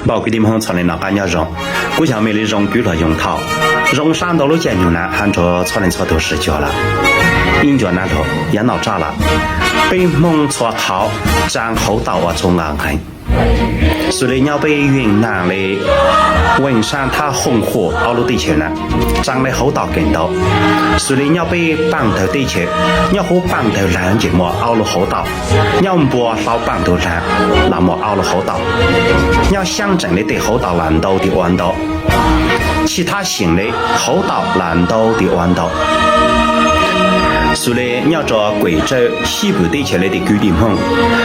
包括你们村里那干家人，古小美的人举了用套，人山道路见牛呢，喊着村里错都是脚了，引脚那头也闹炸了，被蒙错靠站后道啊从安横。虽然要被云南的文山它红火奥路地区呢，长在后道跟到，虽然要被绑头地区，要和绑头拦截么奥路后道，要不老绑头拦，那么奥路后道，要想真的对后道拦道的弯道，其他新的后道拦道的弯道。虽然要着贵州西部地区的居民们，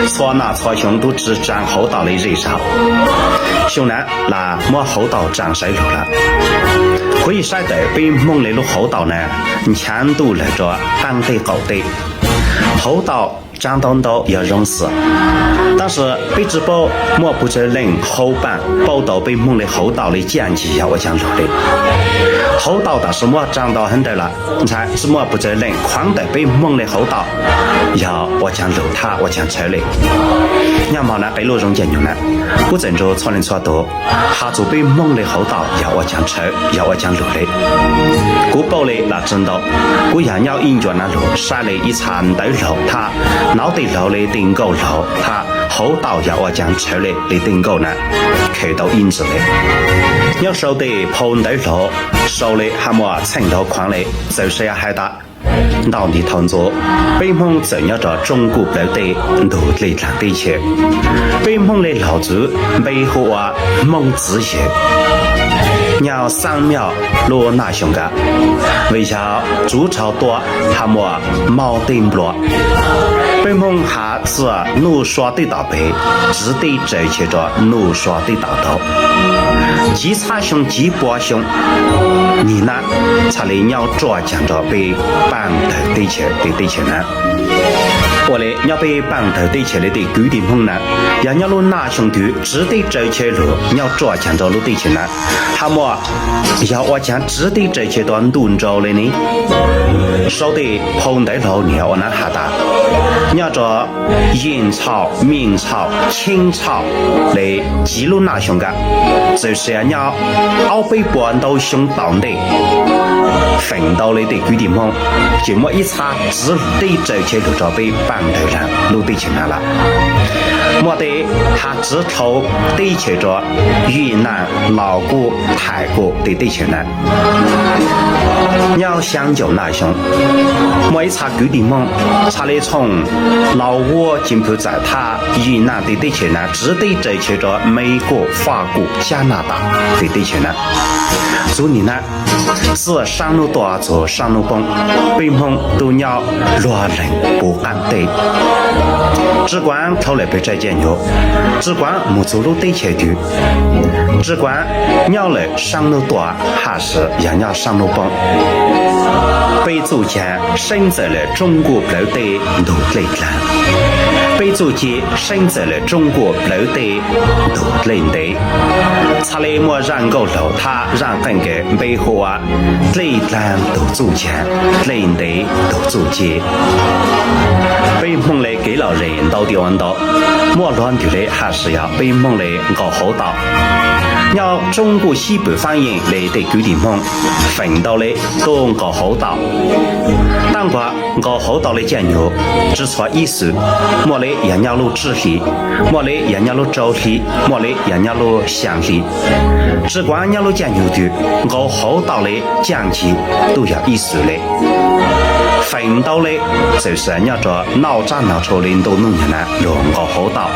错那错兄都只占后道的人少，熊南那么后道占谁路了？可以晒得被蒙的路后道呢，强度来着半对高的后道。张东都要认识，但是被直播莫不知能后半报道被蒙的后道的讲解要我讲路的后道，但是莫长到很多了，你猜是莫不知能宽的被蒙的后道要我讲路他我讲车的，要么呢被路中间用呢，我郑州村里错多，哈做被蒙的后道要我讲车要我讲路的，古堡的那真道，古人要引着那路晒了一场对路他。脑袋路的顶高路，他后道要我将车的顶高呢，看到影子的。要收的碰对路，收的还么程度宽的，就是要海大。脑力动作，北蒙正要着中国部队努力让地区，北蒙的老祖维护啊蒙自由。要3秒落那熊个，为啥筑巢多还么毛顶不落？北蒙还是怒刷的大背，只得追求着怒刷的大头。鸡叉熊鸡波熊，你呢？才能要抓讲着被绑头地球的地球呢？我嘞要被绑头地球的居民们呢，要路哪兄弟只得追求路，要抓讲着路地球呢？还么要我讲只得追求到轮着的呢？说的碰对路你要那哈达，要着元朝、明朝、清朝的记录哪兄弟，就是要奥北半岛兄当的奋斗的居民们，就么一查只得追求路着被绑头上路地球了，没得他只头地球着云南、老挝、泰国的地球呢。要想就那兄，每一查居民们，查的从老挝进步在他云南的地球呢，只得追求着美国、法国、加拿大的地球呢。祝你呢，是上路多做上路崩，北蒙都要乱人不安对。只管头来被再见哟，只管木走路对切的，只管鸟来上路多还是要上路崩。北祖间选择了中国部队努力战，北祖间选择了中国部队努力的，查理莫让够路他让更给北湖啊，内战都祖间，内地都祖间。北蒙的给老人到底弯道，莫乱的还是要北蒙的搞后道。要中国西部方言来的居民们奋斗的都搞后道，但过搞后道的讲究只错意思，莫的人家路智力，莫的人家路周力，莫的人家路详力，只管人家路讲究的搞后道的讲解都要意思的。奋斗的就是人家着脑战脑抽领导弄人呢，用搞后道。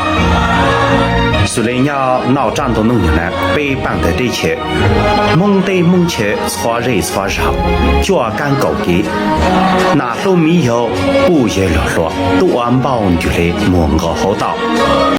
虽然要脑战都弄人呢，北绑的地区，蒙对蒙切错热错绕，脚杆高低，那路没有不也落落，都安保住的蒙个后道。